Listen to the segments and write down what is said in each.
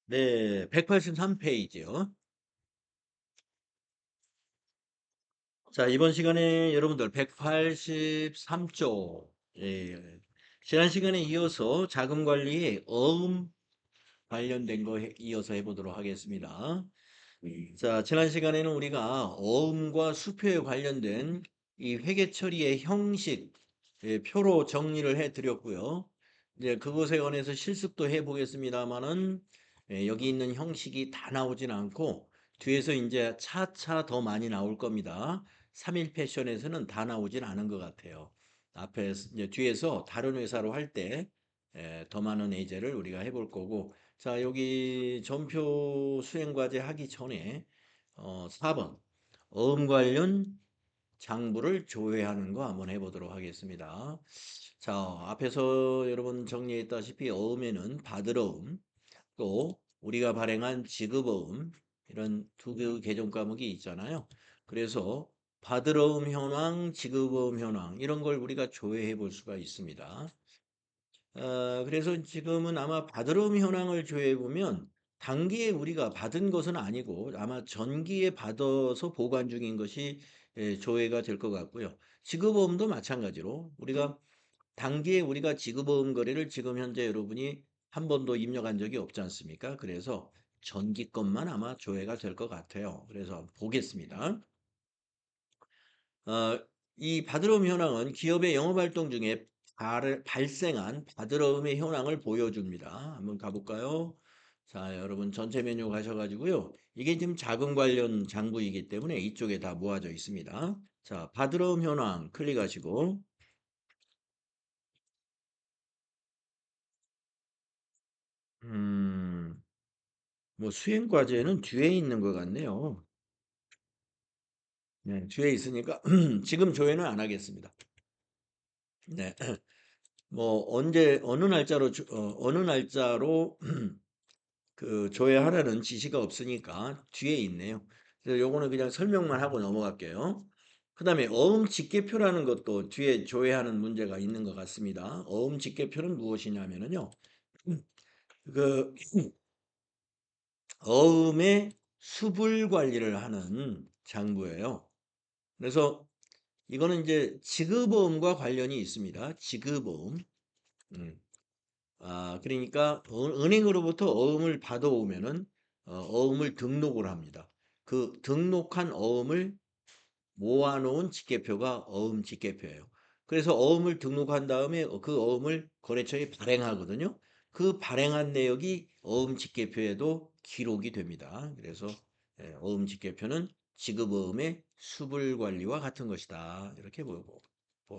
네, 183페이지요. 자, 이번 시간에 여러분들 183쪽, 지난 시간에 이어서 자금 관리의 어음 관련된 거 이어서 해보도록 하겠습니다. 자, 지난 시간에는 우리가 어음과 수표에 관련된 이 회계 처리의 형식, 표로 정리를 해 드렸고요. 이제 그것에 관해서 실습도 해 보겠습니다만은, 여기 있는 형식이 다 나오진 않고, 뒤에서 이제 차차 더 많이 나올 겁니다. 3일 패션에서는 다 나오진 않은 것 같아요. 앞에, 이제 뒤에서 다른 회사로 할 때, 더 많은 예제를 우리가 해볼 거고, 자, 여기 전표 수행과제 하기 전에 4번 어음 관련 장부를 조회하는 거 한번 해보도록 하겠습니다. 자, 앞에서 여러분 정리했다시피 어음에는 받을어음, 또 우리가 발행한 지급어음 이런 두 개의 개정 과목이 있잖아요. 그래서 받을어음 현황, 지급어음 현황 이런 걸 우리가 조회해 볼 수가 있습니다. 그래서 지금은 아마 받으러움 현황을 조회해 보면 단기에 우리가 받은 것은 아니고 아마 전기에 받아서 보관 중인 것이 조회가 될 것 같고요. 지급보험도 마찬가지로 우리가 단기에 우리가 지급보험 거래를 지금 현재 여러분이 한 번도 입력한 적이 없지 않습니까? 그래서 전기 것만 아마 조회가 될 것 같아요. 그래서 보겠습니다. 어, 이 바드러움 현황은 기업의 영업활동 중에 발생한 바드러움의 현황을 보여줍니다. 한번 가볼까요? 자, 여러분 전체 메뉴 가셔가지고요. 이게 지금 자금 관련 장부이기 때문에 이쪽에 다 모아져 있습니다. 자, 바드러움 현황 클릭하시고, 음, 뭐 수행 과제는 뒤에 있는 것 같네요. 네, 뒤에 있으니까 지금 조회는 안 하겠습니다. 네, 뭐 언제 어느 날짜로 그 조회하라는 지시가 없으니까 뒤에 있네요. 그래서 요거는 그냥 설명만 하고 넘어갈게요. 그 다음에 어음 집계표라는 것도 뒤에 조회하는 문제가 있는 것 같습니다. 어음 집계표는 무엇이냐면요. 그 어음의 수불 관리를 하는 장부예요. 그래서 이거는 이제 지급어음과 관련이 있습니다. 지급어음. 음. 그러니까 은행으로부터 어음을 받아오면은 어음을 등록을 합니다. 그 등록한 어음을 모아놓은 직계표가 어음 직계표예요. 그래서 어음을 등록한 다음에 그 어음을 거래처에 발행하거든요. 그 발행한 내역이 어음 직계표에도 기록이 됩니다. 그래서 어음 직계표는 지급어음의 수불 관리와 같은 것이다. 이렇게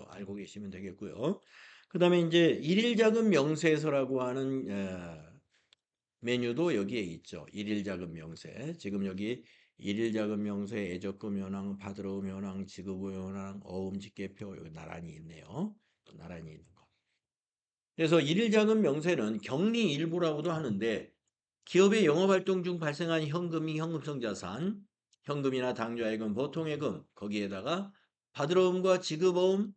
알고 계시면 되겠고요. 그 다음에 이제 일일자금 명세서라고 하는 메뉴도 여기에 있죠. 일일자금 명세. 지금 여기 일일자금 명세, 예적금 현황, 받으러움 현황, 지급후 현황, 어음직계표 여기 나란히 있네요. 또 나란히 있는 거. 그래서 일일자금 명세는 격리 일부라고도 하는데 기업의 영업활동 중 발생한 현금이 현금성 자산, 현금이나 당좌예금, 보통예금 거기에다가 받으러움과 지급어음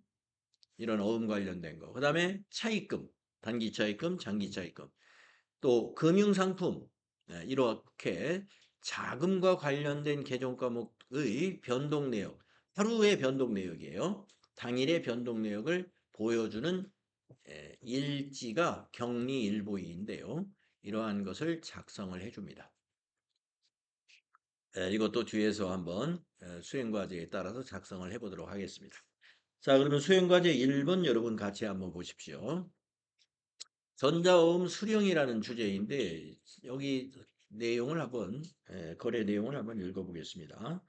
이런 어음 관련된 거. 그 다음에 차입금, 단기 차입금, 장기 차입금. 또 금융상품 이렇게 자금과 관련된 개정 과목의 변동 내역, 하루의 변동 내역이에요. 당일의 변동 내역을 보여주는 일지가 격리일보인데요. 이러한 것을 작성을 해줍니다. 이것도 뒤에서 한번 수행과제에 따라서 작성을 해보도록 하겠습니다. 자, 그러면 수행과제 1번 여러분 같이 한번 보십시오. 전자어음 수령이라는 주제인데 여기 내용을 한번 거래 내용을 한번 읽어보겠습니다.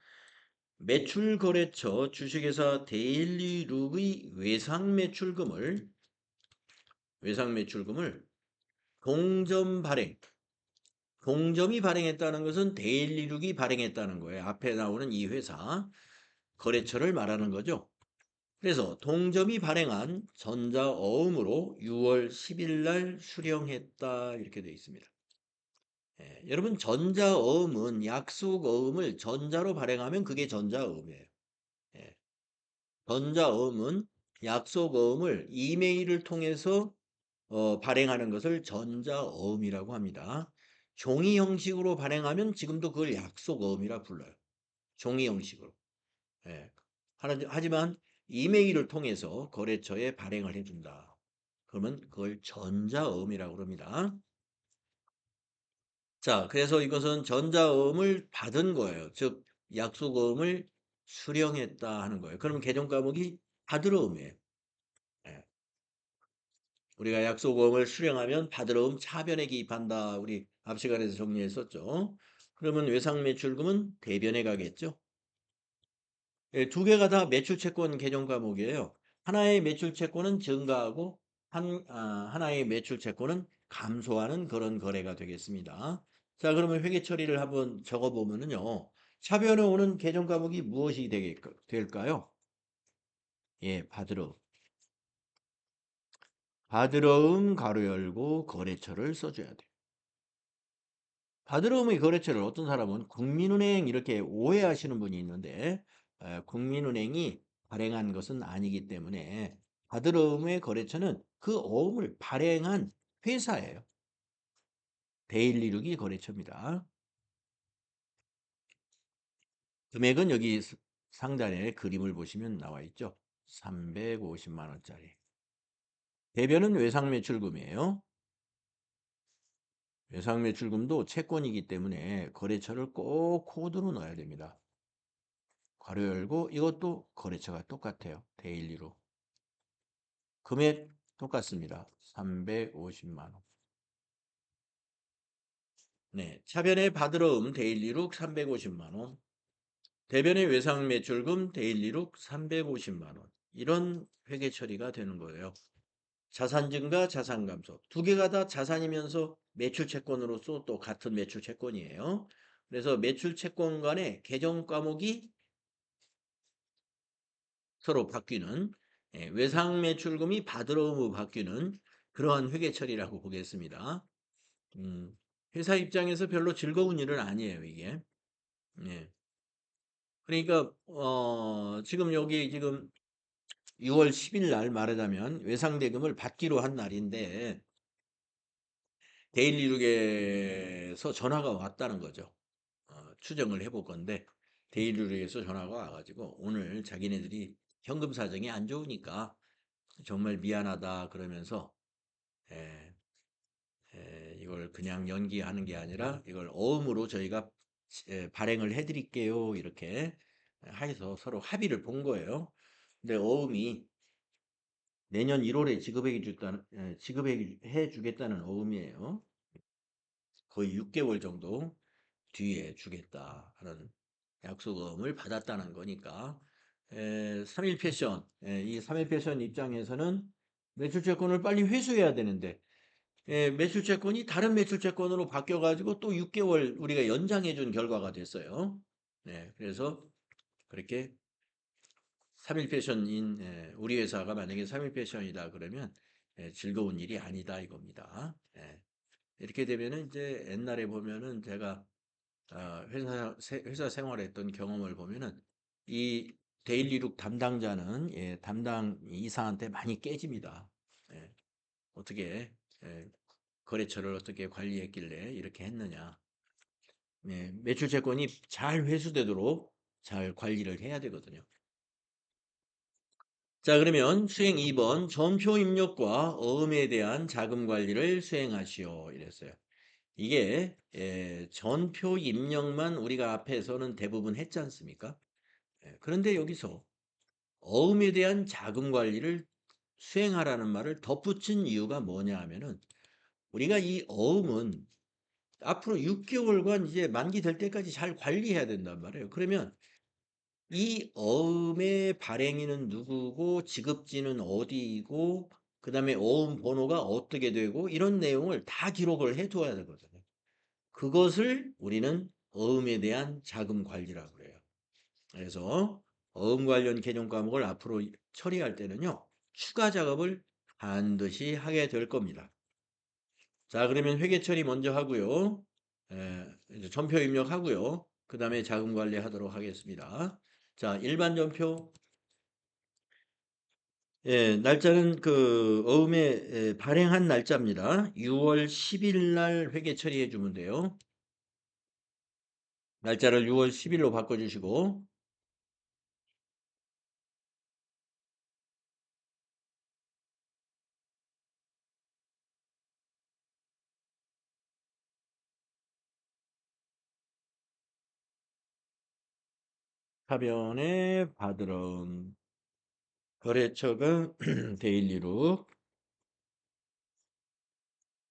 매출거래처 주식회사 데일리룩의 외상매출금을 공점 발행 공점이 발행했다는 것은 데일리룩이 발행했다는 거예요. 앞에 나오는 이 회사 거래처를 말하는 거죠. 그래서 동점이 발행한 전자어음으로 6월 10일 날 수령했다 이렇게 되어 있습니다. 여러분 전자어음은 약속어음을 전자로 발행하면 그게 전자어음이에요. 예, 전자어음은 약속어음을 이메일을 통해서 발행하는 것을 전자어음이라고 합니다. 종이 형식으로 발행하면 지금도 그걸 약속어음이라 불러요. 종이 형식으로. 예. 하지만 이메일을 통해서 거래처에 발행을 해준다. 그러면 그걸 전자어음이라고 그럽니다. 자, 그래서 이것은 전자어음을 받은 거예요. 즉, 약속어음을 수령했다 하는 거예요. 그러면 개정 과목이 받으러음이에요. 예. 우리가 약속어음을 수령하면 받으러음 차변에 기입한다. 우리 앞 시간에서 정리했었죠. 그러면 외상매출금은 대변에 가겠죠. 예, 두 개가 다 매출채권 개정 과목이에요. 하나의 매출채권은 증가하고 하나의 매출채권은 감소하는 그런 거래가 되겠습니다. 자, 그러면 회계 처리를 한번 적어보면은요. 차변에 오는 개정 과목이 무엇이 될까요? 예, 받으러. 받으러음 가로 열고 거래처를 써줘야 돼요. 받으러음의 거래처를 어떤 사람은 국민은행 이렇게 오해하시는 분이 있는데 국민은행이 발행한 것은 아니기 때문에 받으러음의 거래처는 그 어음을 발행한 회사예요. 데일리룩이 거래처입니다. 금액은 여기 상단에 그림을 보시면 나와 있죠. 350만 원짜리. 대변은 외상매출금이에요. 외상매출금도 채권이기 때문에 거래처를 꼭 코드로 넣어야 됩니다. 괄호 열고 이것도 거래처가 똑같아요. 데일리로. 금액 똑같습니다. 350만 원. 네, 차변의 받으러음 데일리룩 350만 원. 대변의 외상 매출금 데일리룩 350만 원. 이런 회계 처리가 되는 거예요. 자산 증가, 자산 감소. 두 개가 다 자산이면서 매출 채권으로서 또 같은 매출 채권이에요. 그래서 매출 채권 간의 개정 과목이 서로 바뀌는 외상 매출금이 받으러음으로 바뀌는 그러한 회계 처리라고 보겠습니다. 회사 입장에서 별로 즐거운 일은 아니에요, 이게. 예. 그러니까 지금 여기 지금 6월 10일 날 말하자면 외상 대금을 받기로 한 날인데 데일리룩에서 전화가 왔다는 거죠. 추정을 해볼 건데 데일리룩에서 전화가 와가지고 오늘 자기네들이 현금 사정이 안 좋으니까 정말 미안하다 그러면서 예, 이걸 그냥 연기하는 게 아니라 이걸 어음으로 저희가 발행을 해드릴게요 이렇게 해서 서로 합의를 본 거예요. 근데 어음이 내년 1월에 지급해 주겠다는 어음이에요. 거의 6개월 정도 뒤에 주겠다 하는 약속음을 받았다는 거니까 3일 패션 이 3일 패션 입장에서는 매출채권을 빨리 회수해야 되는데 매출채권이 다른 매출채권으로 바뀌어가지고 또 6개월 우리가 연장해 준 결과가 됐어요. 네, 그래서 그렇게 3일 패션인 우리 회사가 만약에 3일 패션이다 그러면 즐거운 일이 아니다 이겁니다. 이렇게 되면은 이제 옛날에 보면은 제가 회사 생활했던 경험을 보면은 이 데일리룩 담당자는 담당 이사한테 많이 깨집니다. 예, 어떻게 거래처를 어떻게 관리했길래 이렇게 했느냐. 매출 채권이 잘 회수되도록 잘 관리를 해야 되거든요. 자, 그러면 수행 2번 전표 입력과 어음에 대한 자금 관리를 수행하시오 이랬어요. 이게 전표 입력만 우리가 앞에서는 대부분 했지 않습니까? 그런데 여기서 어음에 대한 자금 관리를 수행하라는 말을 덧붙인 이유가 뭐냐 하면은 우리가 이 어음은 앞으로 6개월간 이제 만기 될 때까지 잘 관리해야 된단 말이에요. 그러면 이 어음의 발행인은 누구고 지급지는 어디이고 그다음에 어음 번호가 어떻게 되고 이런 내용을 다 기록을 해 둬야 되거든요. 그것을 우리는 어음에 대한 자금 관리라고 그래요. 그래서 어음 관련 개념 과목을 앞으로 처리할 때는요. 추가 작업을 반드시 하게 될 겁니다. 자, 그러면 회계 처리 먼저 하고요. 이제 전표 입력하고요. 그 다음에 자금 관리하도록 하겠습니다. 자, 일반 전표 예, 날짜는 그 어음의 발행한 날짜입니다. 6월 10일 날 회계 처리해 주면 돼요. 날짜를 6월 10일로 바꿔주시고, 사변에 받으럼 거래처가 데일리로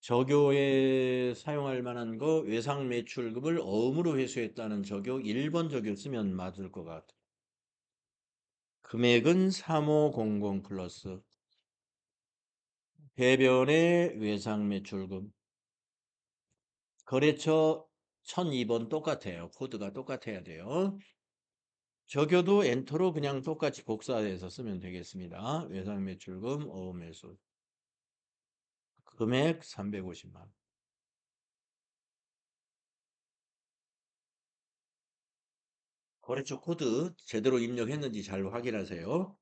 적요에 사용할 만한 거 외상 매출금을 어음으로 회수했다는 적요 1번 적요 쓰면 맞을 것 같아. 금액은 3500 플러스 배변의 외상 매출금 거래처 1002번 똑같아요. 코드가 똑같아야 돼요. 적요도 엔터로 그냥 똑같이 복사해서 쓰면 되겠습니다. 외상 매출금 어음 회수 금액 350만 원. 거래처 코드 제대로 입력했는지 잘 확인하세요.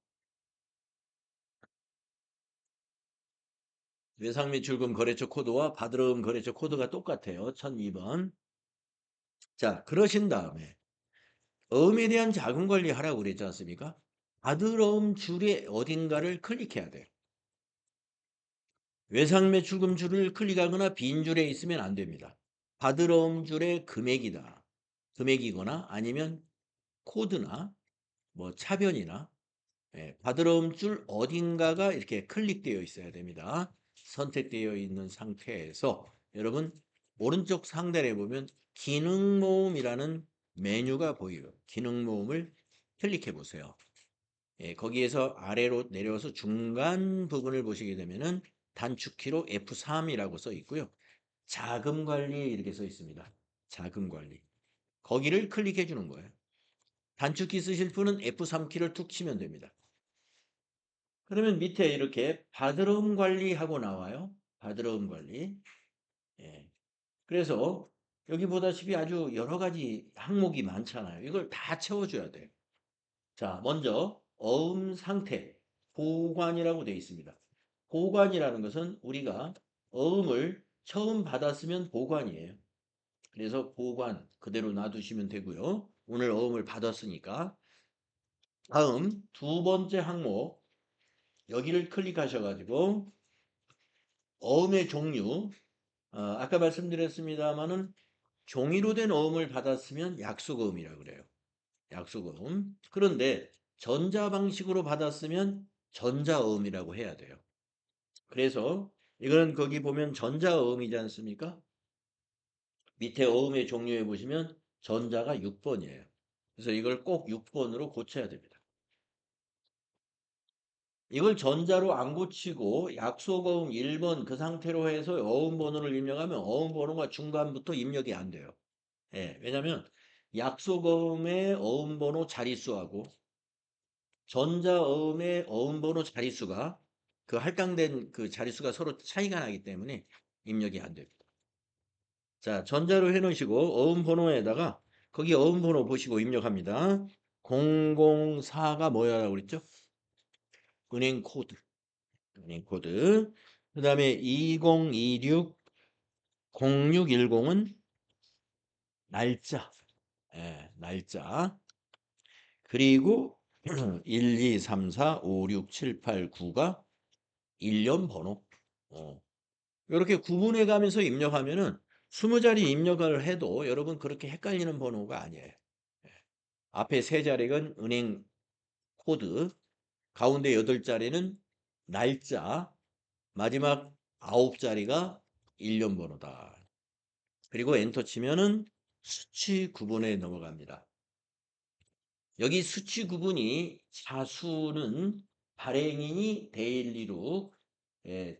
외상매출금 거래처 코드와 받으러음 거래처 코드가 똑같아요. 1002번. 자, 그러신 다음에 어음에 대한 자금 관리하라고 그랬지 않습니까? 받으러음 줄의 어딘가를 클릭해야 돼요. 외상매출금 줄을 클릭하거나 빈 줄에 있으면 안 됩니다. 받으러음 줄의 금액이다. 금액이거나 아니면 코드나 뭐 차변이나 받으러움 줄 어딘가가 이렇게 클릭되어 있어야 됩니다. 선택되어 있는 상태에서 여러분 오른쪽 상단에 보면 기능 모음이라는 메뉴가 보여요. 기능 모음을 클릭해 보세요. 거기에서 아래로 내려와서 중간 부분을 보시게 되면은 단축키로 F3이라고 써 있고요. 자금 관리 이렇게 써 있습니다. 자금 관리. 거기를 클릭해 주는 거예요. 단축키 쓰실 분은 F3키를 툭 치면 됩니다. 그러면 밑에 이렇게 바드러움 관리하고 나와요. 바드러움 관리. 예. 그래서 여기 보다시피 아주 여러 가지 항목이 많잖아요. 이걸 다 채워줘야 돼요. 자, 먼저 어음 상태, 보관이라고 되어 있습니다. 보관이라는 것은 우리가 어음을 처음 받았으면 보관이에요. 그래서 보관 그대로 놔두시면 되고요. 오늘 어음을 받았으니까. 다음 두 번째 항목 여기를 클릭하셔가지고 어음의 종류 아까 말씀드렸습니다마는 종이로 된 어음을 받았으면 약속어음이라고 그래요. 약속어음. 그런데 전자 방식으로 받았으면 전자어음이라고 해야 돼요. 그래서 이거는 거기 보면 전자어음이지 않습니까? 밑에 어음의 종류에 보시면 전자가 6번이에요. 그래서 이걸 꼭 6번으로 고쳐야 됩니다. 이걸 전자로 안 고치고 약속어음 1번 그 상태로 해서 어음 번호를 입력하면 어음 번호가 중간부터 입력이 안 돼요. 예, 왜냐면 약속어음의 어음 번호 자릿수하고 전자어음의 어음 번호 자릿수가 그 할당된 그 자릿수가 서로 차이가 나기 때문에 입력이 안 됩니다. 자, 전자로 해 놓으시고 어음 번호에다가 거기 어음 번호 보시고 입력합니다. 004가 뭐야라고 그랬죠? 은행 코드. 은행 코드. 그다음에 2026 0610은 날짜. 예, 날짜. 그리고 1, 2, 3, 4, 5, 6, 7, 8, 9가 일련 번호. 이렇게 구분해 가면서 입력하면은 20자리 입력을 해도 여러분 그렇게 헷갈리는 번호가 아니에요. 앞에 3자리는 은행 코드, 가운데 8자리는 날짜, 마지막 9자리가 일련 번호다. 그리고 엔터 치면은 수치 구분에 넘어갑니다. 여기 수치 구분이 자수는 발행인이 데일리룩,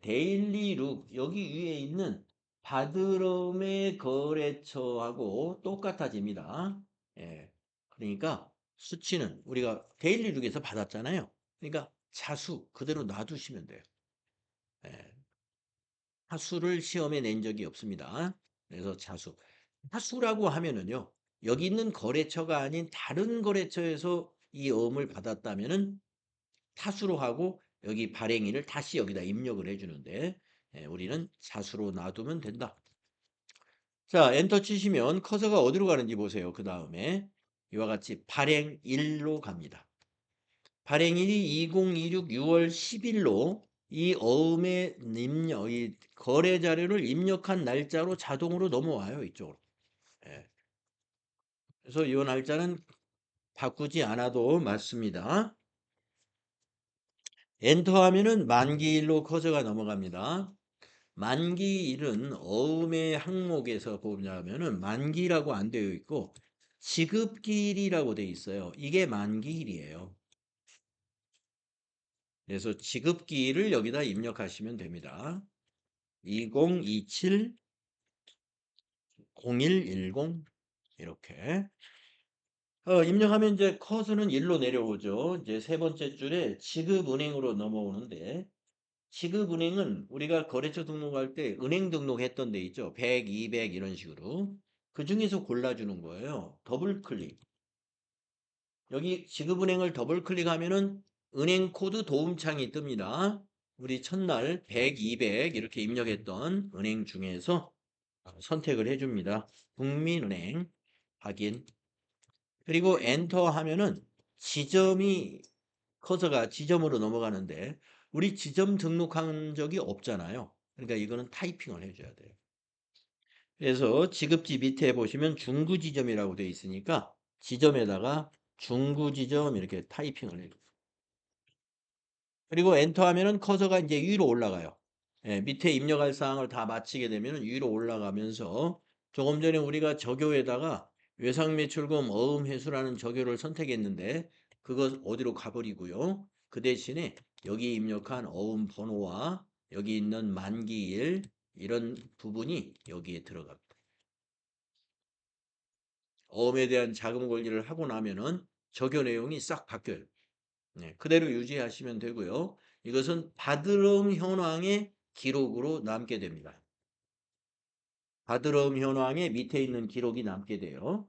데일리룩 여기 위에 있는 바드럼의 거래처하고 똑같아집니다. 예, 그러니까 수치는 우리가 데일리룩에서 받았잖아요. 그러니까 자수 그대로 놔두시면 돼요. 예, 하수를 시험에 낸 적이 없습니다. 그래서 자수. 하수라고 하면은요. 여기 있는 거래처가 아닌 다른 거래처에서 이 어음을 받았다면은 타수로 하고 여기 발행일을 다시 여기다 입력을 해주는데 우리는 자수로 놔두면 된다. 자, 엔터 치시면 커서가 어디로 가는지 보세요. 그 다음에 이와 같이 발행일로 갑니다. 발행일이 2026 6월 10일로 이 어음의 입력, 이 거래 자료를 입력한 날짜로 자동으로 넘어와요. 이쪽으로. 예. 그래서 이 날짜는 바꾸지 않아도 맞습니다. 엔터 하면은 만기일로 커서가 넘어갑니다. 만기일은 어음의 항목에서 보자면은 만기라고 안 되어 있고 지급기일이라고 되어 있어요. 이게 만기일이에요. 그래서 지급기일을 여기다 입력하시면 됩니다. 2027 0110 이렇게 입력하면 이제 커서는 1로 내려오죠. 이제 세 번째 줄에 지급은행으로 넘어오는데 지급은행은 우리가 거래처 등록할 때 은행 등록했던 데 있죠. 100, 200 이런 식으로. 그 중에서 골라주는 거예요. 더블 클릭. 여기 지급은행을 더블 클릭하면은 은행 코드 도움창이 뜹니다. 우리 첫날 100, 200 이렇게 입력했던 은행 중에서 선택을 해줍니다. 국민은행 확인. 그리고 엔터 하면은 지점이 커서가 지점으로 넘어가는데 우리 지점 등록한 적이 없잖아요. 그러니까 이거는 타이핑을 해줘야 돼요. 그래서 지급지 밑에 보시면 중구 지점이라고 되어 있으니까 지점에다가 중구 지점 이렇게 타이핑을 해요. 그리고 엔터 하면은 커서가 이제 위로 올라가요. 예, 밑에 입력할 사항을 다 마치게 되면 위로 올라가면서 조금 전에 우리가 저교에다가 외상매출금 어음회수라는 저교를 선택했는데 그것 어디로 가버리고요. 그 대신에 여기 입력한 어음 번호와 여기 있는 만기일 이런 부분이 여기에 들어갑니다. 어음에 대한 자금 관리를 하고 나면은 저교 내용이 싹 바뀌어요. 네, 그대로 유지하시면 되고요. 이것은 받으름 현황의 기록으로 남게 됩니다. 받으름 현황의 밑에 있는 기록이 남게 돼요.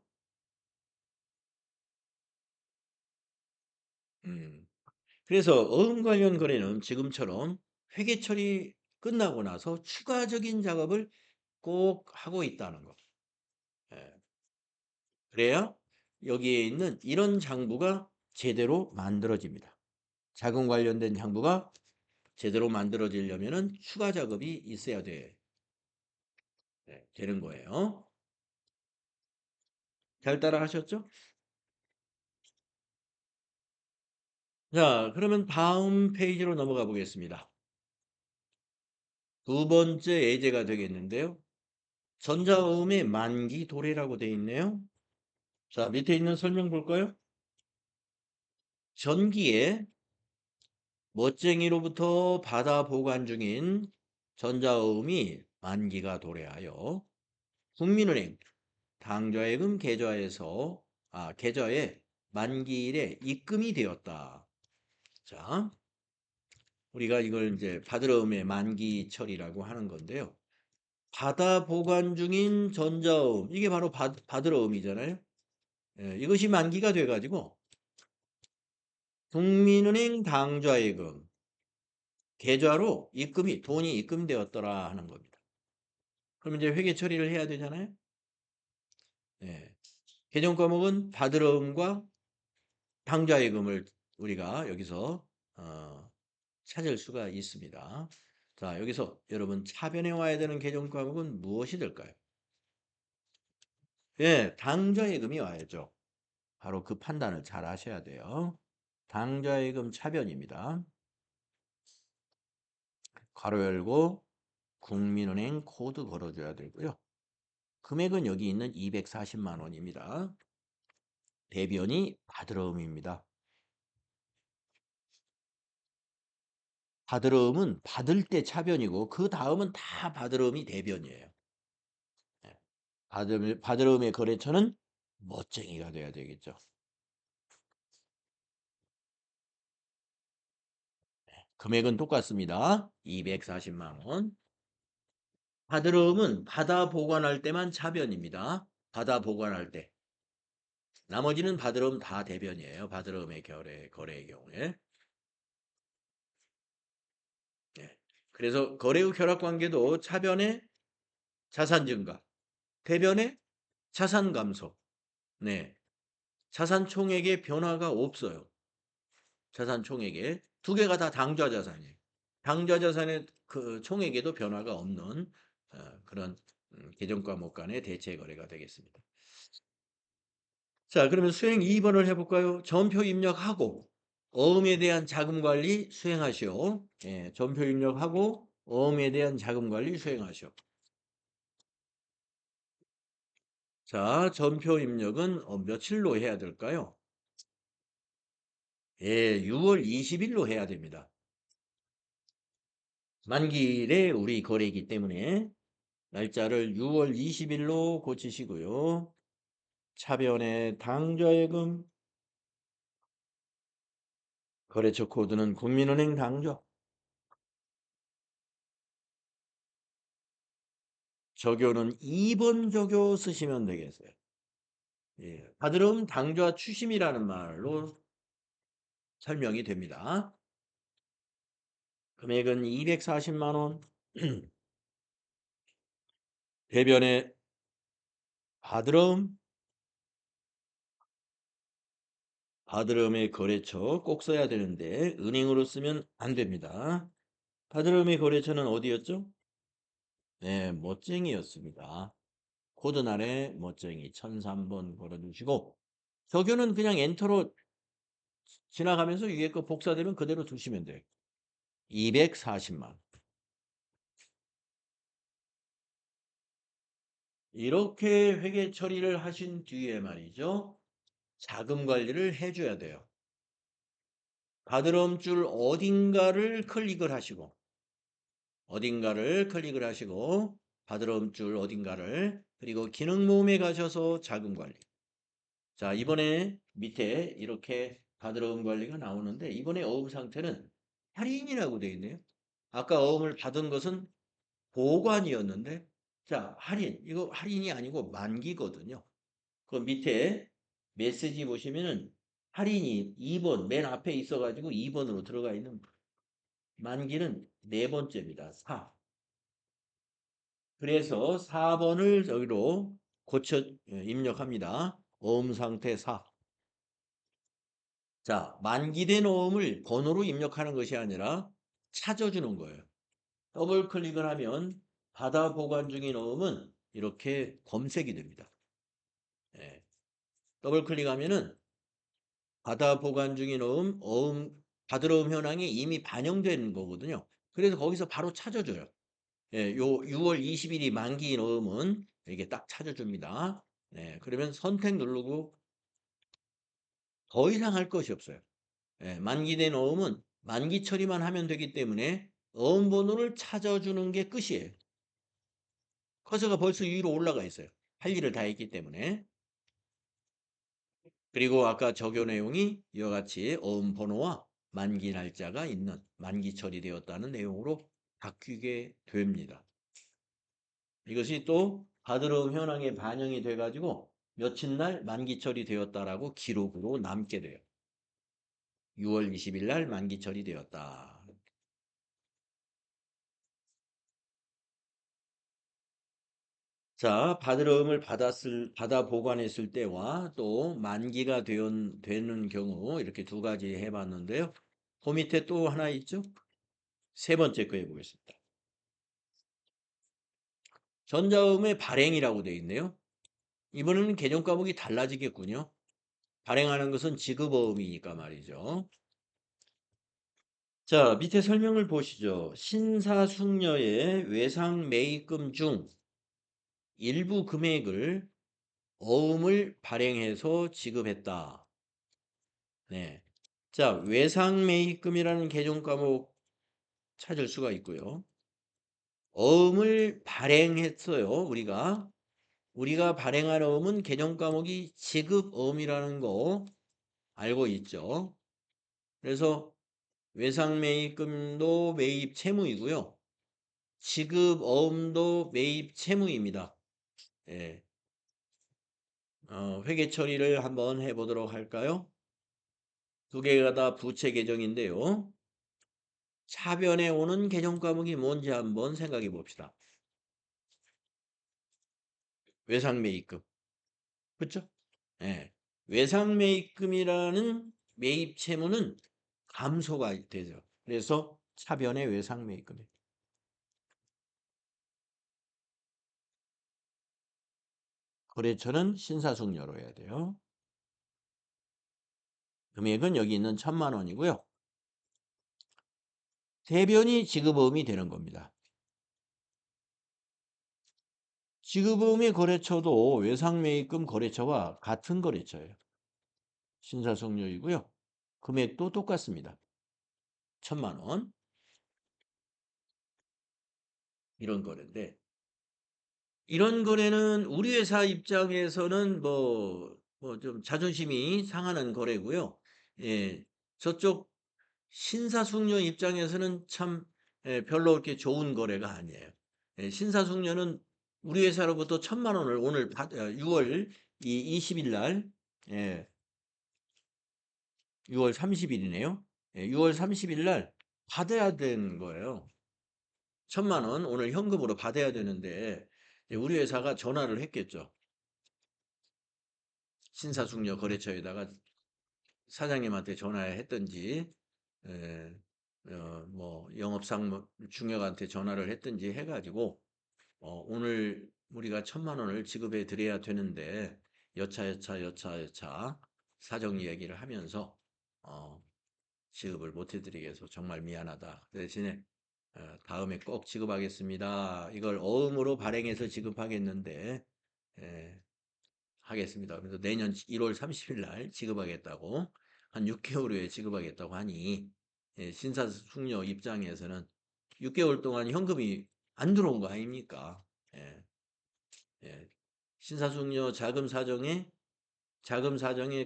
그래서 어음 관련 거래는 지금처럼 회계 처리 끝나고 나서 추가적인 작업을 꼭 하고 있다는 거. 예, 그래야 여기에 있는 이런 장부가 제대로 만들어집니다. 자금 관련된 장부가 제대로 만들어지려면 추가 작업이 있어야 되는 거예요. 잘 따라 하셨죠? 자, 그러면 다음 페이지로 넘어가 보겠습니다. 두 번째 예제가 되겠는데요. 전자어음의 만기 도래라고 되어 있네요. 자, 밑에 있는 설명 볼까요? 전기에 멋쟁이로부터 받아 보관 중인 전자어음이 만기가 도래하여 국민은행 당좌예금 계좌에 만기일에 입금이 되었다. 자, 우리가 이걸 이제 받으러음의 만기 처리라고 하는 건데요. 받아 보관 중인 전자음 이게 바로 받으러음이잖아요. 예, 이것이 만기가 돼가지고 국민은행 당좌예금 계좌로 돈이 입금되었더라 하는 겁니다. 그럼 이제 회계 처리를 해야 되잖아요. 예. 개정 과목은 받으러음과 당좌예금을 우리가 여기서 찾을 수가 있습니다. 자, 여기서 여러분 차변에 와야 되는 개정 과목은 무엇이 될까요? 예, 당좌예금이 와야죠. 바로 그 판단을 잘 하셔야 돼요. 당좌예금 차변입니다. 괄호 열고 국민은행 코드 걸어줘야 되고요. 금액은 여기 있는 240만 원입니다. 대변이 받으러음입니다. 받으러음은 받을 때 차변이고 그 다음은 다 받으러음이 대변이에요. 예. 받으러음의 거래처는 멋쟁이가 돼야 되겠죠. 금액은 똑같습니다. 240만 원. 받으러음은 받아 보관할 때만 차변입니다. 받아 보관할 때. 나머지는 받으러음 다 대변이에요. 받으러음의 거래의 경우에. 그래서 거래후 결합관계도 차변에 자산 증가, 대변에 자산 감소. 네. 자산 총액의 변화가 없어요. 자산 총액에. 두 개가 다 당좌 자산이에요. 당좌 자산의 그 총액에도 변화가 없는 그런 계정 과목 간의 대체 거래가 되겠습니다. 자, 그러면 수행 2번을 해볼까요? 전표 입력하고 어음에 대한 자금 관리 수행하시오. 예, 전표 입력하고 어음에 대한 자금 관리 수행하시오. 자, 전표 입력은 며칠로 해야 될까요? 예, 6월 20일로 해야 됩니다. 만기일에 우리 거래이기 때문에 날짜를 6월 20일로 고치시고요. 차변의 당좌예금, 거래처 코드는 국민은행 당좌, 적요는 2번 적요 쓰시면 되겠어요. 예, 받으름 당좌 추심이라는 말로 설명이 됩니다. 금액은 240만 원. 대변에 받으름, 받으름의 거래처 꼭 써야 되는데 은행으로 쓰면 안 됩니다. 받으름의 거래처는 어디였죠? 네, 멋쟁이였습니다. 코드날에 멋쟁이 1003번 걸어주시고 적요는 그냥 엔터로 지나가면서 위에 거 복사되면 그대로 두시면 돼요. 240만. 이렇게 회계 처리를 하신 뒤에 말이죠. 자금 관리를 해줘야 돼요. 받으럼 줄 어딘가를 클릭을 하시고 받으럼 줄 어딘가를 그리고 기능 모음에 가셔서 자금 관리. 자, 이번에 밑에 이렇게 받으럼 관리가 나오는데 이번에 어음 상태는 할인이라고 되어 있네요. 아까 어음을 받은 것은 보관이었는데 자, 할인. 이거 할인이 아니고 만기거든요. 그 밑에 메시지 보시면은 할인이 2번 맨 앞에 있어가지고 2번으로 들어가 있는 만기는 네 번째입니다. 4. 그래서 4번을 여기로 고쳐 입력합니다. 어음 상태 4. 자, 만기된 어음을 번호로 입력하는 것이 아니라 찾아주는 거예요. 더블 클릭을 하면 받아 보관 중인 어음은 이렇게 검색이 됩니다. 예. 더블 클릭하면은 받아 보관 중인 어음, 받으러음 현황이 이미 반영된 거거든요. 그래서 거기서 바로 찾아줘요. 예, 요 6월 20일이 만기인 어음은 이렇게 딱 찾아줍니다. 네, 그러면 선택 누르고 더 이상 할 것이 없어요. 예, 만기된 어음은 만기 처리만 하면 되기 때문에 어음 번호를 찾아주는 게 끝이에요. 커서가 벌써 위로 올라가 있어요. 할 일을 다 했기 때문에. 그리고 아까 적요 내용이 이와 같이 어음 번호와 만기 날짜가 있는 만기 처리되었다는 내용으로 바뀌게 됩니다. 이것이 또 받으러음 현황에 반영이 돼가지고 며칠 날 만기 처리되었다라고 기록으로 남게 돼요. 6월 20일 날 만기 처리되었다. 자, 받으러음을 받아 보관했을 때와 또 만기가 되는 경우 이렇게 두 가지 해봤는데요. 그 밑에 또 하나 있죠? 세 번째 거 해보겠습니다. 전자음의 발행이라고 되어 있네요. 이번에는 계정 과목이 달라지겠군요. 발행하는 것은 지급어음이니까 말이죠. 자, 밑에 설명을 보시죠. 신사숙녀의 외상 매입금 중 일부 금액을 어음을 발행해서 지급했다. 네. 자, 외상 매입금이라는 계정 과목 찾을 수가 있고요. 어음을 발행했어요, 우리가 발행한 어음은 계정 과목이 지급 어음이라는 거 알고 있죠. 그래서 외상 매입금도 매입 채무이고요. 지급 어음도 매입 채무입니다. 예. 회계 처리를 한번 해보도록 할까요? 두 개가 다 부채 계정인데요. 차변에 오는 개정 과목이 뭔지 한번 생각해 봅시다. 외상매입금. 그렇죠? 예. 외상매입금이라는 매입 채무는 감소가 되죠. 그래서 차변의 외상매입금이. 거래처는 신사숙녀로 해야 돼요. 금액은 여기 있는 1,000만 원이고요. 대변이 지급어음이 되는 겁니다. 지급어음의 거래처도 외상매입금 거래처와 같은 거래처예요. 신사숙녀이고요. 금액도 똑같습니다. 1,000만 원. 이런 거래인데 이런 거래는 우리 회사 입장에서는 뭐 좀 자존심이 상하는 거래고요. 예. 저쪽 신사숙녀 입장에서는 참 별로 그렇게 좋은 거래가 아니에요. 예, 신사숙녀는 우리 회사로부터 1,000만 원을 오늘 6월 20일 날, 예, 6월 30일이네요. 예, 6월 30일 날 받아야 되는 거예요. 1,000만 원 오늘 현금으로 받아야 되는데 우리 회사가 전화를 했겠죠. 신사숙녀 거래처에다가 사장님한테 전화했든지 뭐 영업상 중역한테 전화를 했든지 해가지고 오늘 우리가 1,000만 원을 지급해 드려야 되는데 여차 사정 이야기를 하면서 어, 지급을 못 해드리겠어 정말 미안하다. 그 대신에 다음에 꼭 지급하겠습니다. 이걸 어음으로 발행해서 지급하겠는데 예, 하겠습니다. 그래서 내년 1월 30일 날 지급하겠다고 한 6개월 후에 지급하겠다고 하니 신사숙녀 입장에서는 6개월 동안 현금이 안 들어온 거 아닙니까? 예, 예. 신사숙녀 자금 사정에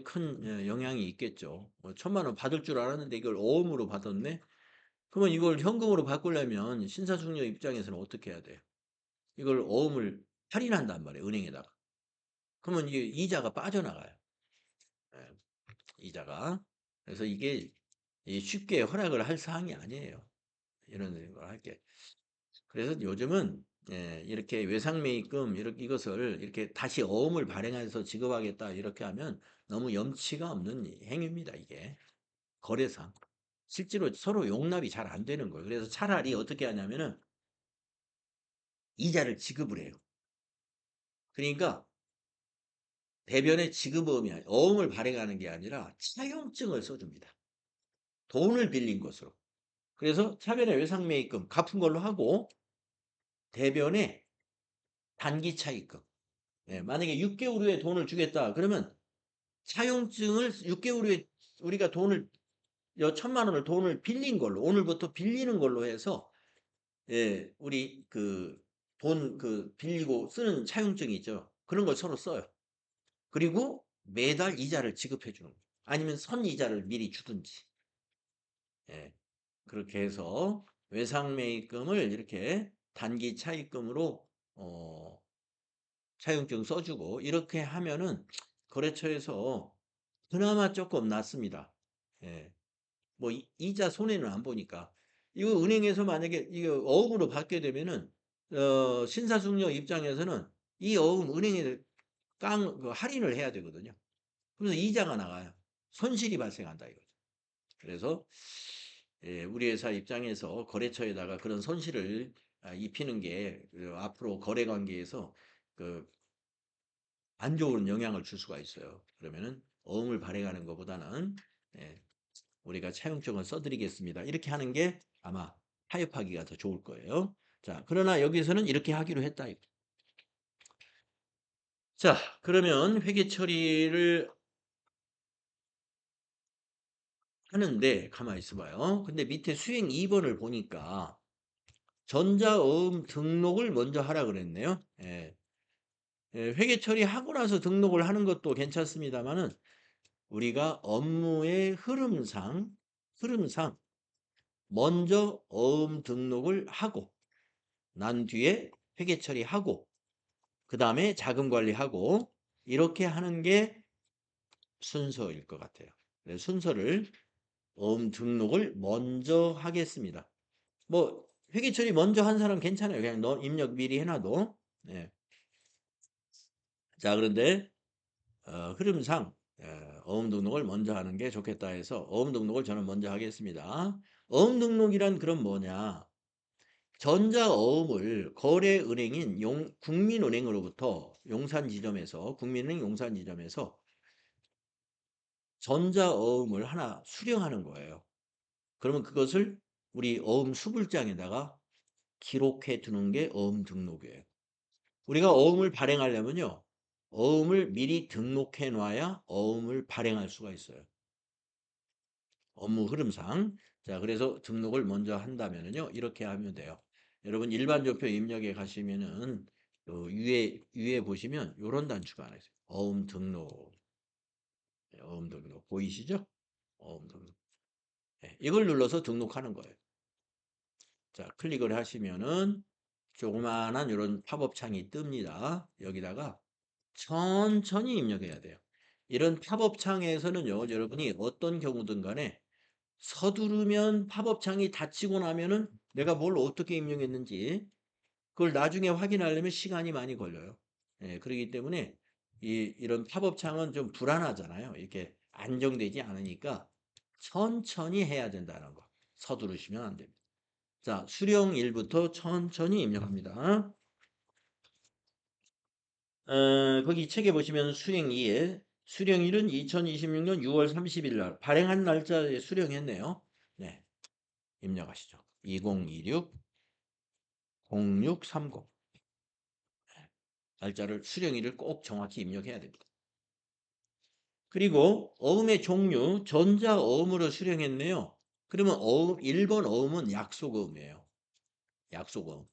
큰 영향이 있겠죠. 1,000만 원 받을 줄 알았는데 이걸 어음으로 받았네. 그러면 이걸 현금으로 바꾸려면 신사숙녀 입장에서는 어떻게 해야 돼요? 이걸 어음을 할인한단 말이에요, 은행에다가. 그러면 이게 이자가 빠져나가요. 예. 이자가. 그래서 이게 쉽게 허락을 할 사항이 아니에요. 이런 걸 할게. 그래서 요즘은 이렇게 외상매입금 이것을 이렇게 다시 어음을 발행해서 지급하겠다 이렇게 하면 너무 염치가 없는 행위입니다. 이게 거래상 실제로 서로 용납이 잘 안 되는 거예요. 그래서 차라리 어떻게 하냐면은 이자를 지급을 해요. 그러니까 대변의 지급어음이 어음을 발행하는 게 아니라 차용증을 써줍니다. 돈을 빌린 것으로. 그래서 차변의 외상매입금 갚은 걸로 하고 대변의 단기 차입금. 만약에 6개월 후에 돈을 주겠다. 그러면 차용증을 6개월 후에 우리가 돈을 1,000만 원을 돈을 빌린 걸로 오늘부터 빌리는 걸로 해서 우리 그 돈 빌리고 쓰는 차용증이 있죠. 그런 걸 서로 써요. 그리고 매달 이자를 지급해 주는 거예요. 아니면 선이자를 미리 주든지. 예. 그렇게 해서 외상매입금을 이렇게 단기 차입금으로 차용증 써주고 이렇게 하면은 거래처에서 그나마 조금 낫습니다. 예. 뭐 이자 손해는 안 보니까. 이거 은행에서 만약에 이거 어음으로 받게 되면은 신사숙녀 입장에서는 이 어음 은행에 할인을 해야 되거든요. 그래서 이자가 나가요. 손실이 발생한다 이거죠. 그래서 우리 회사 입장에서 거래처에다가 그런 손실을 입히는 게 앞으로 거래 관계에서 그 안 좋은 영향을 줄 수가 있어요. 그러면은 어음을 발행하는 것보다는 우리가 차용증을 써드리겠습니다. 이렇게 하는 게 아마 타협하기가 더 좋을 거예요. 자, 그러나 여기서는 이렇게 하기로 했다. 자, 그러면 회계 처리를 하는데 가만히 있어봐요. 근데 밑에 수행 2번을 보니까 전자어음 등록을 먼저 하라 그랬네요. 회계 처리하고 나서 등록을 하는 것도 괜찮습니다만은 우리가 업무의 흐름상 먼저 어음 등록을 하고 난 뒤에 회계 처리하고 그 다음에 자금 관리하고 이렇게 하는 게 순서일 것 같아요. 순서를 어음 등록을 먼저 하겠습니다. 뭐 회계 처리 먼저 한 사람 괜찮아요. 그냥 너 입력 미리 해놔도. 네. 자, 그런데 흐름상 어음 등록을 먼저 하는 게 좋겠다 해서 어음 등록을 저는 먼저 하겠습니다. 어음 등록이란 그럼 뭐냐? 전자어음을 거래은행인 국민은행으로부터 국민은행 용산지점에서 전자어음을 하나 수령하는 거예요. 그러면 그것을 우리 어음 수불장에다가 기록해 두는 게 어음 등록이에요. 우리가 어음을 발행하려면요. 어음을 미리 등록해 놔야 어음을 발행할 수가 있어요. 업무 흐름상. 자, 그래서 등록을 먼저 한다면은요. 이렇게 하면 돼요. 여러분 일반 조표 입력에 가시면은 위에 보시면 요런 단추가 하나 있어요. 어음 등록. 네, 어음 등록 보이시죠? 어음 등록. 네, 이걸 눌러서 등록하는 거예요. 자, 클릭을 하시면은 조그마한 이런 팝업 창이 뜹니다. 여기다가 천천히 입력해야 돼요. 이런 팝업 창에서는요, 여러분이 어떤 경우든 간에 서두르면 팝업 창이 닫히고 나면은 내가 뭘 어떻게 입력했는지 그걸 나중에 확인하려면 시간이 많이 걸려요. 예, 그렇기 때문에 이런 팝업 창은 좀 불안하잖아요. 이렇게 안정되지 않으니까 천천히 해야 된다는 거. 서두르시면 안 됩니다. 자, 수령일부터 천천히 입력합니다. 거기 책에 보시면 수령일에 수령일은 2026년 6월 30일 날 발행한 날짜에 수령했네요. 네, 입력하시죠. 2026 0630 날짜를 수령일을 꼭 정확히 입력해야 됩니다. 그리고 어음의 종류 전자어음으로 수령했네요. 그러면 1번 어음은 약속어음이에요. 약속어음.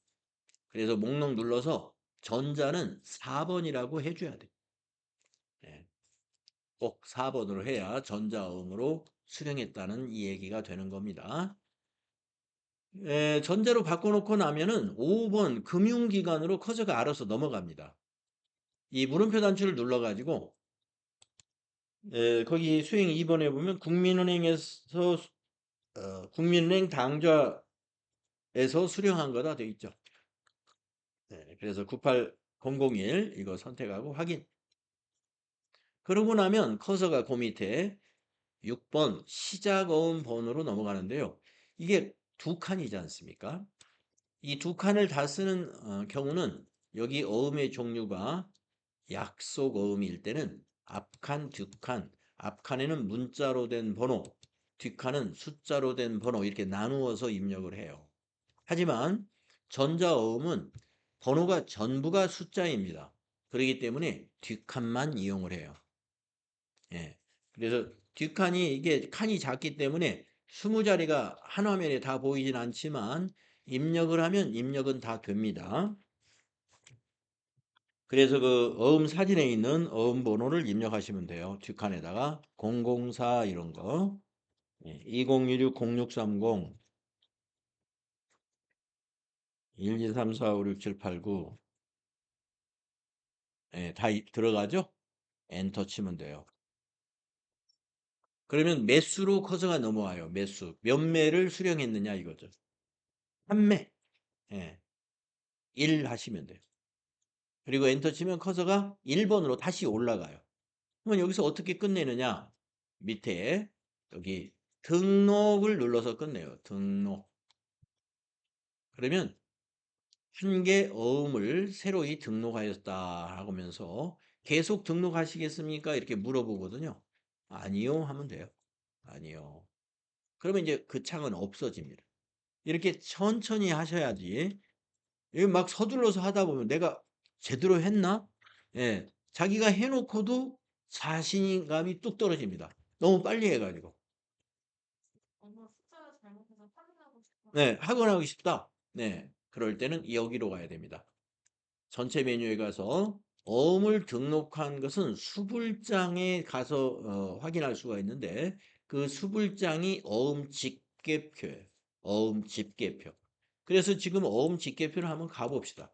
그래서 목록 눌러서 전자는 4번이라고 해줘야 돼요. 네. 꼭 4번으로 해야 전자음으로 수령했다는 이 얘기가 되는 겁니다. 전자로 바꿔놓고 나면은 5번 금융기관으로 커서가 알아서 넘어갑니다. 이 물음표 단추를 눌러가지고 거기 수행 2번에 보면 국민은행에서 국민은행 당좌에서 수령한 거다 돼 있죠. 네, 그래서 98001 이거 선택하고 확인. 그러고 나면 커서가 그 밑에 6번 시작어음 번호로 넘어가는데요. 이게 두 칸이지 않습니까? 이 두 칸을 다 쓰는 경우는 여기 어음의 종류가 약속어음일 때는 앞칸, 뒷칸, 앞칸에는 문자로 된 번호, 뒷칸은 숫자로 된 번호 이렇게 나누어서 입력을 해요. 하지만 전자어음은 번호가 전부가 숫자입니다. 그렇기 때문에 뒷칸만 이용을 해요. 예. 그래서 뒷칸이 이게 칸이 작기 때문에 20자리가 한 화면에 다 보이진 않지만 입력을 하면 입력은 다 됩니다. 그래서 그 어음 사진에 있는 어음 번호를 입력하시면 돼요. 뒷칸에다가 004 이런 거. 2016-0630 123456789 다 들어가죠? 엔터 치면 돼요. 그러면 매수로 커서가 넘어와요. 매수. 몇 매를 수령했느냐 이거죠. 한 매. 예. 1 하시면 돼요. 그리고 엔터 치면 커서가 1번으로 다시 올라가요. 그러면 여기서 어떻게 끝내느냐? 밑에 여기 등록을 눌러서 끝내요. 등록. 그러면 한 개 어음을 새로이 등록하였다 하면서 계속 등록하시겠습니까? 이렇게 물어보거든요. 아니요 하면 돼요. 아니요. 그러면 이제 그 창은 없어집니다. 이렇게 천천히 하셔야지. 이거 막 서둘러서 하다 보면 내가 제대로 했나? 예. 자기가 해놓고도 자신감이 뚝 떨어집니다. 너무 빨리 해가지고. 네, 학원하고 싶다. 네, 그럴 때는 여기로 가야 됩니다. 전체 메뉴에 가서 어음을 등록한 것은 수불장에 가서 확인할 수가 있는데 그 수불장이 어음 집계표예요. 어음 집계표. 그래서 지금 어음 집계표를 한번 가봅시다.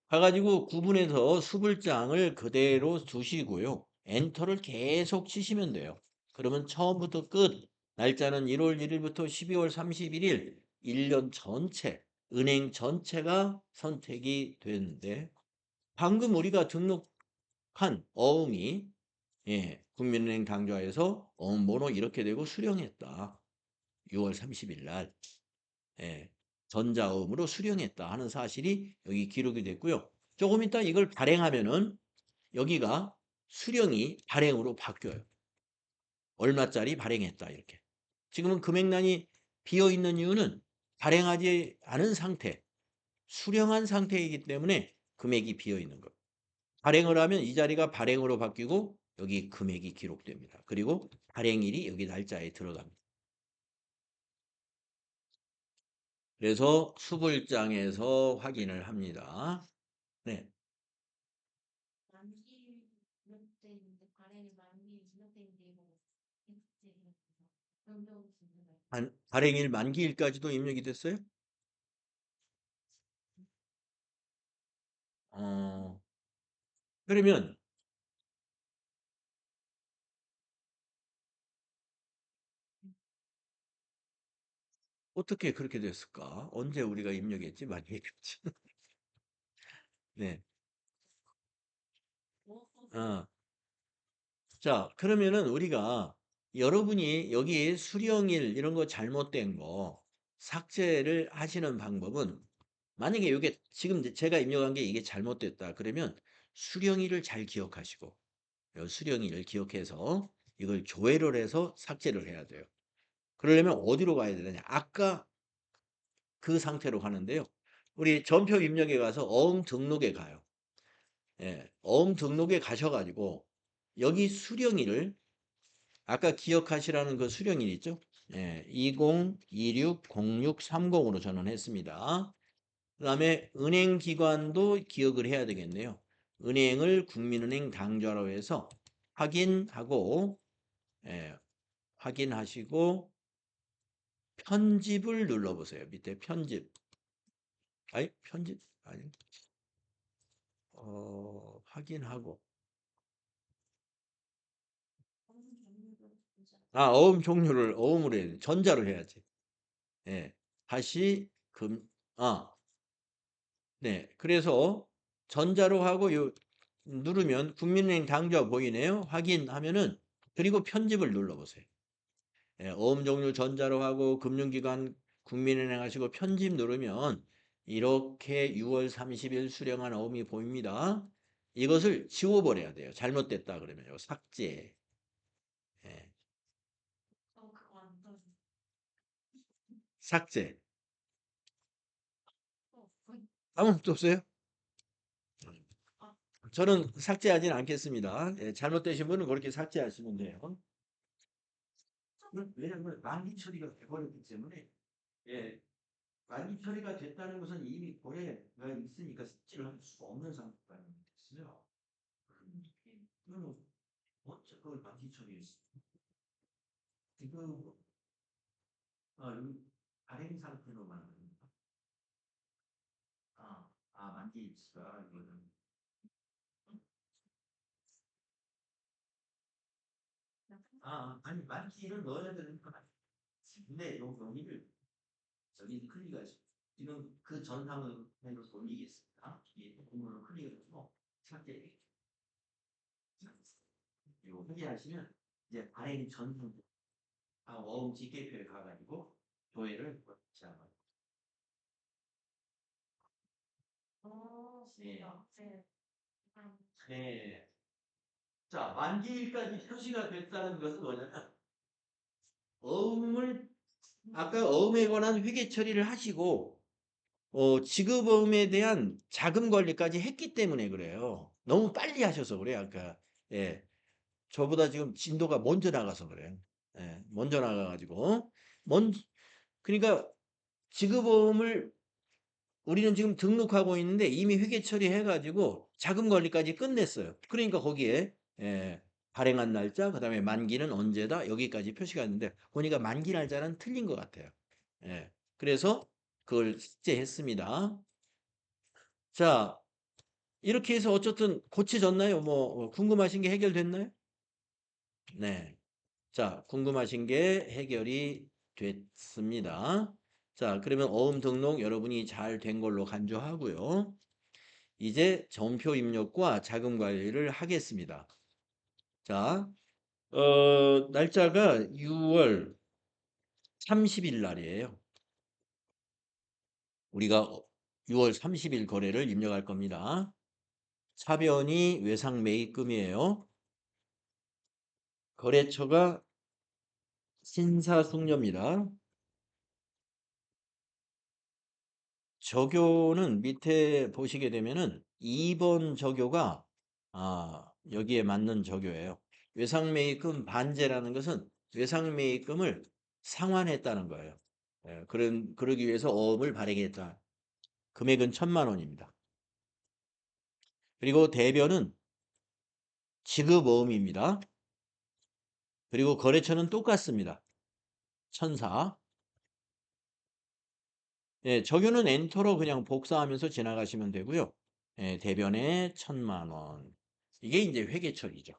가가지고 구분해서 수불장을 그대로 두시고요. 엔터를 계속 치시면 돼요. 그러면 처음부터 끝, 날짜는 1월 1일부터 12월 31일 1년 전체, 은행 전체가 선택이 되는데 방금 우리가 등록한 어음이 국민은행 당좌에서 어음 번호 이렇게 되고 수령했다. 6월 30일 날 전자어음으로 수령했다 하는 사실이 여기 기록이 됐고요. 조금 이따 이걸 발행하면은 여기가 수령이 발행으로 바뀌어요. 얼마짜리 발행했다 이렇게. 지금은 금액란이 비어 있는 이유는 발행하지 않은 상태, 수령한 상태이기 때문에 금액이 비어 있는 거예요. 발행을 하면 이 자리가 발행으로 바뀌고 여기 금액이 기록됩니다. 그리고 발행일이 여기 날짜에 들어갑니다. 그래서 수불장에서 확인을 합니다. 네. 만기 기록돼 있는데 발행이 만기 기록돼 있는데 변경 발행일 만기일까지도 입력이 됐어요? 그러면 어떻게 그렇게 됐을까? 언제 우리가 입력했지? 만기일까지. 네. 어. 자, 그러면은 우리가 여러분이 여기 수령일 이런 거 잘못된 거 삭제를 하시는 방법은 만약에 이게 지금 제가 입력한 게 이게 잘못됐다. 그러면 수령일을 잘 기억하시고 요 수령일을 기억해서 이걸 조회를 해서 삭제를 해야 돼요. 그러려면 어디로 가야 되느냐? 아까 그 상태로 가는데요. 우리 전표 입력에 가서 어음 등록에 가요. 어음 등록에 가셔가지고 여기 수령일을 아까 기억하시라는 그 수령일 있죠? 20260630으로 저는 했습니다. 그 다음에 은행기관도 기억을 해야 되겠네요. 은행을 국민은행 당좌로 해서 확인하고 확인하시고 편집을 눌러보세요. 밑에 편집. 아니 편집 아니 확인하고 어음 종류를 어음으로 해야 돼. 전자로 해야지. 다시 네. 그래서 전자로 하고 누르면 국민은행 당좌 보이네요. 확인하면은 그리고 편집을 눌러보세요. 어음 종류 전자로 하고 금융기관 국민은행 하시고 편집 누르면 이렇게 6월 30일 수령한 어음이 보입니다. 이것을 지워버려야 돼요. 잘못됐다 그러면요. 삭제. 예, 그거 안 떠. 삭제. 어, 아무것도 없어요? 저는 삭제하지는 않겠습니다. 잘못되신 분은 그렇게 삭제하시면 돼요. 왜냐하면 만기 처리가 돼버렸기 때문에 만기 처리가 됐다는 것은 이미 고래가 있으니까 삭제를 할 수가 없는 상태가 됐어요. 그러면 어째 그걸 만기 처리했어? 지금 이 발행 상태로만 만기 일치가 이거는 아니 만기를 넣어야 되는 건 아니에요. 근데 요 여기를 저기 클릭하시고 지금 그 전상으로 돌리겠습니다. 이 부분으로 클릭해서 삭제. 이거 확인하시면 이제 발행 전후 어음 집계표에 가가지고 조회를 시작합니다. 네. 네. 자, 만기일까지 표시가 됐다는 것은 뭐냐면 어음을 아까 어음에 관한 회계 처리를 하시고 지급어음에 대한 자금 관리까지 했기 때문에 그래요. 너무 빨리 하셔서 그래요. 아까 저보다 지금 진도가 먼저 나가서 그래요. 먼저 나가가지고 먼저 그러니까 지급어음을 우리는 지금 등록하고 있는데 이미 회계 처리해가지고 자금 관리까지 끝냈어요. 그러니까 거기에 발행한 날짜, 그 다음에 만기는 언제다 여기까지 표시가 있는데 보니까 만기 날짜는 틀린 것 같아요. 그래서 그걸 삭제했습니다. 자, 이렇게 해서 어쨌든 고쳐졌나요? 뭐 궁금하신 게 해결됐나요? 네. 자, 궁금하신 게 해결이 됐습니다. 자, 그러면 어음 등록 여러분이 잘 된 걸로 간주하고요. 이제 전표 입력과 자금 관리를 하겠습니다. 자, 날짜가 6월 30일 날이에요. 우리가 6월 30일 거래를 입력할 겁니다. 차변이 외상 매입금이에요. 거래처가 신사숙녀입니다. 저교는 밑에 보시게 되면은 2번 저교가 여기에 맞는 저교예요. 외상매입금 반제라는 것은 외상매입금을 상환했다는 거예요. 예, 그러기 위해서 어음을 발행했다. 금액은 1,000만 원입니다. 그리고 대변은 지급어음입니다. 그리고 거래처는 똑같습니다. 1,004. 예, 적용은 엔터로 그냥 복사하면서 지나가시면 되고요. 예, 대변에 1,000만 원. 이게 이제 회계 처리죠.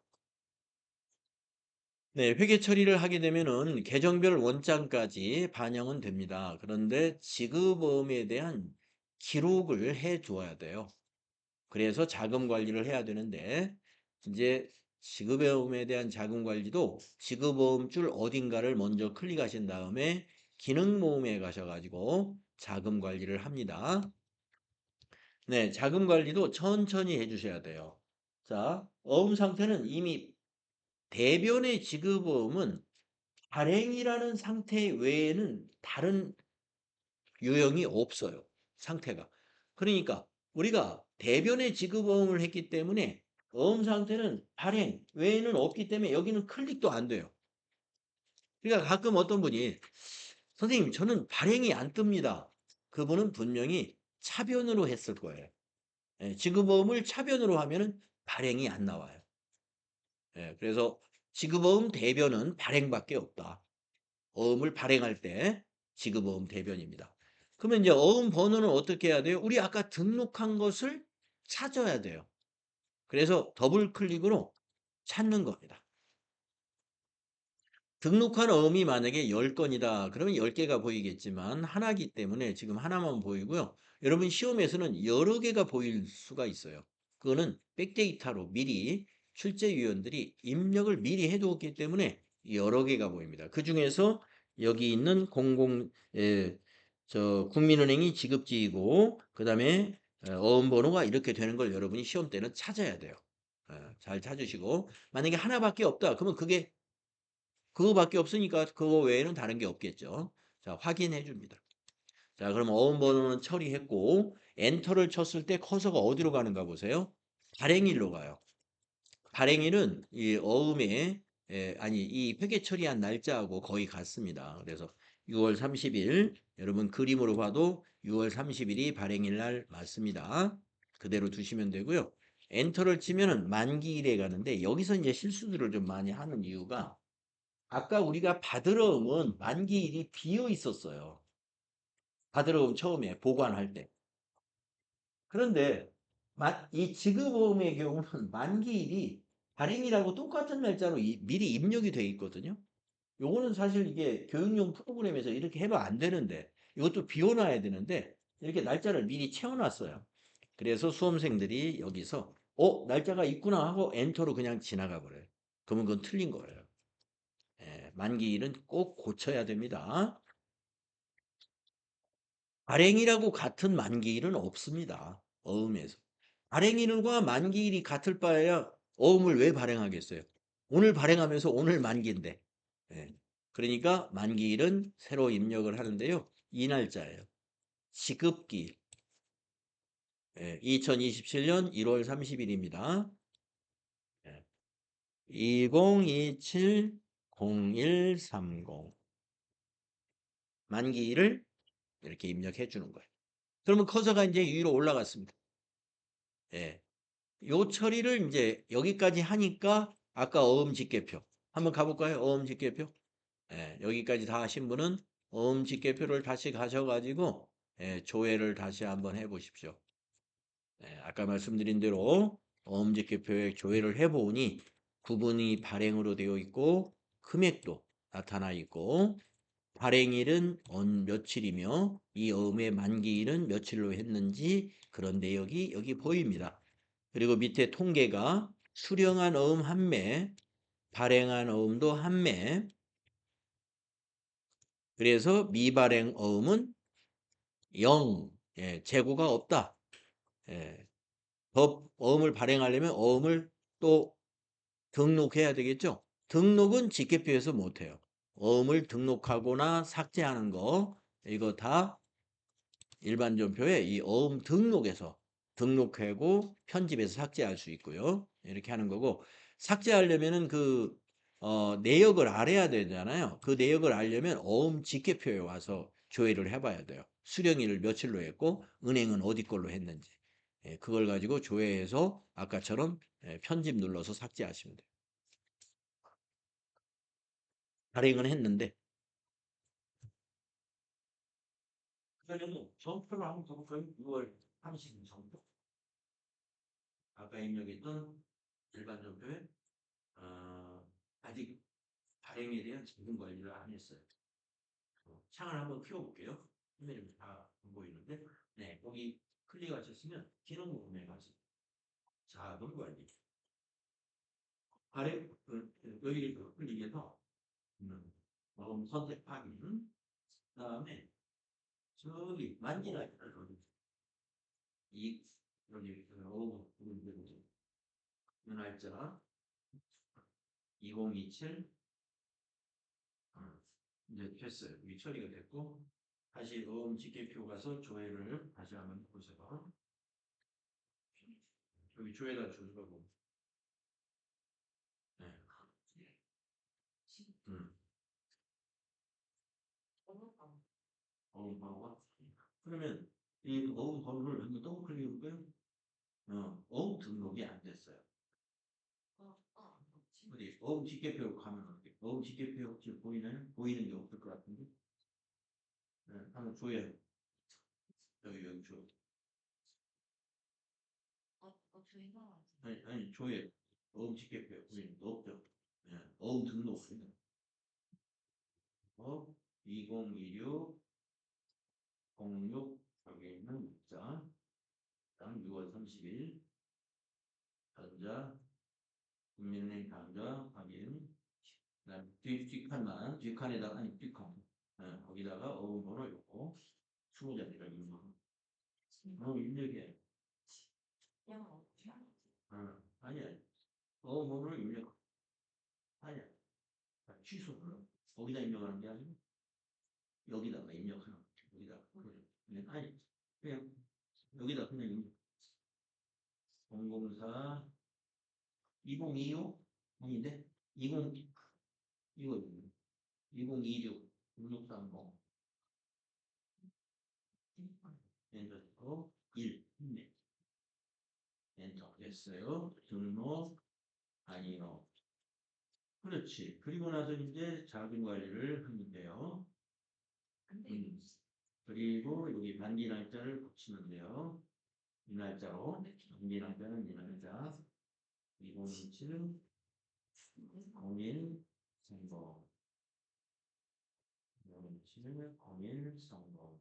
네, 회계 처리를 하게 되면은 계정별 원장까지 반영은 됩니다. 그런데 지급어음에 대한 기록을 해 두어야 돼요. 그래서 자금 관리를 해야 되는데 이제 지급어음에 대한 자금 관리도 지급어음 줄 어딘가를 먼저 클릭하신 다음에 기능 모음에 가셔가지고 자금 관리를 합니다. 네, 자금 관리도 천천히 해주셔야 돼요. 자, 어음 상태는 이미 대변의 지급어음은 발행이라는 상태 외에는 다른 유형이 없어요. 상태가. 그러니까 우리가 대변의 지급어음을 했기 때문에 어음 상태는 발행 외에는 없기 때문에 여기는 클릭도 안 돼요. 그러니까 가끔 어떤 분이 선생님 저는 발행이 안 뜹니다. 그분은 분명히 차변으로 했을 거예요. 예, 지급어음을 차변으로 하면은 발행이 안 나와요. 예, 그래서 지급어음 대변은 발행밖에 없다. 어음을 발행할 때 지급어음 대변입니다. 그러면 이제 어음 번호는 어떻게 해야 돼요? 우리 아까 등록한 것을 찾아야 돼요. 그래서 더블 클릭으로 찾는 겁니다. 등록한 어음이 만약에 10건이다. 그러면 10개가 보이겠지만 하나기 때문에 지금 하나만 보이고요. 여러분 시험에서는 여러 개가 보일 수가 있어요. 그거는 백데이터로 미리 출제위원들이 입력을 미리 해두었기 때문에 여러 개가 보입니다. 그 중에서 여기 있는 국민은행이 지급지이고 그 다음에 어음 번호가 이렇게 되는 걸 여러분이 시험 때는 찾아야 돼요. 잘 찾으시고 만약에 하나밖에 없다. 그러면 그거밖에 없으니까 그거 외에는 다른 게 없겠죠. 자, 확인해 줍니다. 자, 그럼 어음 번호는 처리했고 엔터를 쳤을 때 커서가 어디로 가는가 보세요. 발행일로 가요. 발행일은 이 어음의 아니 이 회계 처리한 날짜하고 거의 같습니다. 그래서 6월 30일 여러분 그림으로 봐도 6월 30일이 발행일 날 맞습니다. 그대로 두시면 되고요. 엔터를 치면은 만기일에 가는데 여기서 이제 실수들을 좀 많이 하는 이유가 아까 우리가 받으러음은 만기일이 비어 있었어요. 받으러음 처음에 보관할 때. 그런데 이 지급어음의 경우는 만기일이 발행일하고 똑같은 날짜로 미리 입력이 돼 있거든요. 요거는 사실 이게 교육용 프로그램에서 이렇게 해도 안 되는데 이것도 비워놔야 되는데 이렇게 날짜를 미리 채워놨어요. 그래서 수험생들이 여기서 날짜가 있구나 하고 엔터로 그냥 지나가 버려요. 그러면 그건 틀린 거예요. 예, 만기일은 꼭 고쳐야 됩니다. 발행일하고 같은 만기일은 없습니다. 어음에서. 발행일과 만기일이 같을 바에야 어음을 왜 발행하겠어요? 오늘 발행하면서 오늘 만기인데. 예. 그러니까 만기일은 새로 입력을 하는데요. 이 날짜예요. 지급기일. 2027년 1월 30일입니다. 2027-0130 만기일을 이렇게 입력해 주는 거예요. 그러면 커서가 이제 위로 올라갔습니다. 예. 요 처리를 이제 여기까지 하니까 아까 어음 집계표 한번 가볼까요? 어음 집계표. 예, 여기까지 다 하신 분은 어음 집계표를 다시 가셔가지고 조회를 다시 한번 해보십시오. 아까 말씀드린 대로 어음 집계표에 조회를 해보니 구분이 발행으로 되어 있고 금액도 나타나 있고 발행일은 며칠이며 이 어음의 만기일은 며칠로 했는지 그런 내역이 여기 보입니다. 그리고 밑에 통계가 수령한 어음 1매, 발행한 어음도 1매, 그래서 미발행 어음은 0, 재고가 없다. 어음을 발행하려면 어음을 또 등록해야 되겠죠. 등록은 직계표에서 못해요. 어음을 등록하거나 삭제하는 거 이거 다 일반 전표에 이 어음 등록에서 등록하고 편집해서 삭제할 수 있고요. 이렇게 하는 거고 삭제하려면은 그 내역을 알아야 되잖아요. 그 내역을 알려면 어음 직계표에 와서 조회를 해봐야 돼요. 수령일을 며칠로 했고 은행은 어디 걸로 했는지 그걸 가지고 조회해서 아까처럼 편집 눌러서 삭제하시면 돼요. 발행은 했는데 그러면 정표를 한번 가볼까요? 6월 30일 정도. 아까 입력했던 일반 전표에 아직 발행에 대한 지분 관리를 안 했어요. 창을 한번 키워볼게요. 화면이 다 안 보이는데, 네, 거기 클릭하셨으면 기능 부분에 가서 자본 관리. 발행 여기 클릭해서 선택 확인. 그다음에 저기 만지나 이 여기 날짜 2027 이제 됐어요. 이게 처리가 됐고 다시 직계표 가서 조회를 다시 한번 보세요. 여기 조회다 주소고 네. 어음 번호가 그러면 이 어음 번호를 한번 더블 클릭해 볼까요? 어음 등록이 안 됐어요. 어디 어음 직계표 가면 어떻게? 어음 직계표 지금 보이나요? 보이는 게 없을 것 같은데. 네, 한번 조회 여기 조 아니 조회 어음 직계표 보이는 거 없죠? 네, 어음 등록 어 2016 06 여기 있는 문자 다음 6월 30일 전자 국민은행 당좌 확인 그다음 뒷칸만 뒷칸에다가 아니 뒷칸 거기다가 어음 번호 요거 20자리를 입력 입력해 아니야 어음 번호를 입력 아니야 취소 거기다 입력하는 게 아니고 여기다가 입력하는 여기다가 아니 그냥 여기다 그냥 입력 004 2025 아닌데 20 이거 2026 6630 엔터 1 엔터 됐어요. 등록 아니요. 그렇지. 그리고 나서 이제 자금 관리를 하면 돼요. 그리고 여기 만기 날짜를 붙이면 돼요. 이 날짜로 만기 날짜는 이 날짜 2027 01 선거 2027 01 선거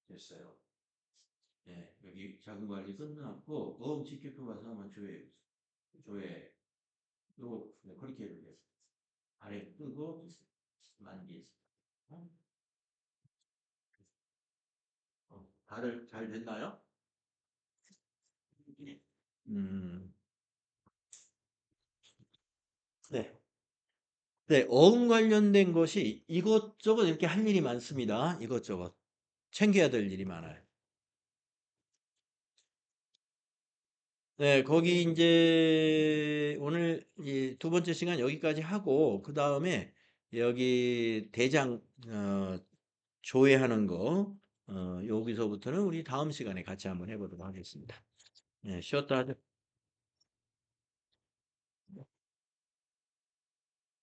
됐어요. 네, 여기 자금 관리 끝났고 직계표 가서 한번 조회 요 그렇게 이렇게 아래 뜨고 만기 다들 잘 됐나요? 음, 네. 네, 어음 관련된 것이 이것저것 이렇게 할 일이 많습니다. 이것저것 챙겨야 될 일이 많아요. 네, 거기 이제 오늘 이 두 번째 시간 여기까지 하고 그 다음에 여기 대장 조회하는 거 여기서부터는 우리 다음 시간에 같이 한번 해보도록 하겠습니다. 네, 쉬었다 하죠.